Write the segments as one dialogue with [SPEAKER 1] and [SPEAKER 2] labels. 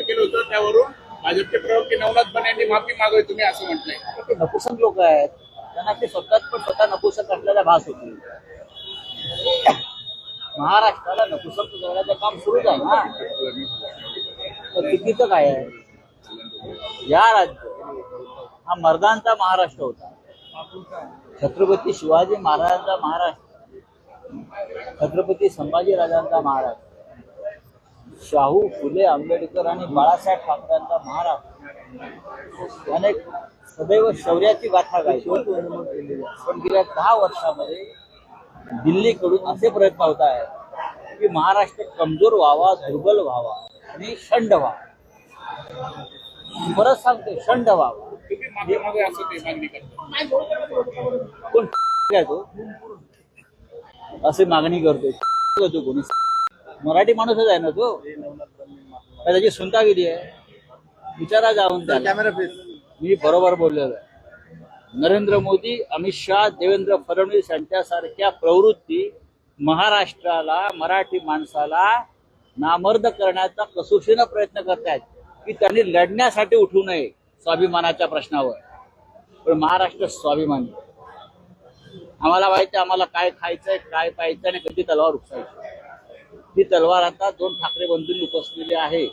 [SPEAKER 1] केलं होतं त्यावरून भाजपचे प्रवक्ते नवनाथ बने यांनी माफी मागावी तुम्ही असं म्हटलंय.
[SPEAKER 2] ते नपुसक लोक आहेत, त्यांना ते स्वतः नपुसक असल्याचा भास होतो. महाराष्ट्राला नपुसक करण्याचं काम सुरूच आहे ना. तर चुकीचं काय आहे? या राज्य हा मर्दांचा महाराष्ट्र होता. छत्रपती शिवाजी महाराजांचा महाराष्ट्र, छत्रपती संभाजीराजांचा महाराष्ट्र, शाहू फुले आंबेडकर आणि बाळासाहेब ठाकरेंचा महाराष्ट्र याने सदैव शौर्याची गाथा गायली. पण गेल्या 10 वर्षामध्ये दिल्लीकडून असे प्रयत्न होत आहेत की महाराष्ट्र कमजोर व्हावा, दुर्बल व्हावा आणि शंड व्हावा. परत सांगते, शंड व्हावा.
[SPEAKER 1] तुम्ही माफी मागावी असं ते मागणी करतात.
[SPEAKER 2] कोण काय तो असे मागणी करतोय? तो कोणी मराठी माणूसच आहे ना तो. त्याची सुनतागिरी आहे. विचारा जाऊन त्याला. मी बरोबर बोललेलो आहे. नरेंद्र मोदी, अमित शहा, देवेंद्र फडणवीस यांच्यासारख्या प्रवृत्ती महाराष्ट्राला, मराठी माणसाला नामर्द करण्याचा कसोशीनं प्रयत्न करतायत की त्यांनी लढण्यासाठी उठू नये स्वाभिमानाच्या प्रश्नावर. पण महाराष्ट्र स्वाभिमानी. आम्हाला माहिती आहे आम्हाला काय खायचंय, काय प्यायचं आणि कधी तलवार उपसायची. ही तलवार आता 2 ठाकरे बंधूंनी उपसलेली आहे.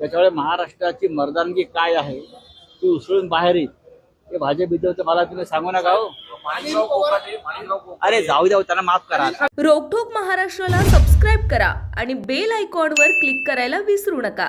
[SPEAKER 2] त्याच्यामुळे महाराष्ट्राची मर्दानगी काय आहे ती उसळून बाहेर येईल. हे भाजप विरोधी मला तुम्ही सांगू नका हो. अरे जाऊ द्या, त्यांना माफ करा.
[SPEAKER 3] रोकठोक महाराष्ट्राला सबस्क्राईब करा आणि बेल आयकॉनवर क्लिक करायला विसरू नका.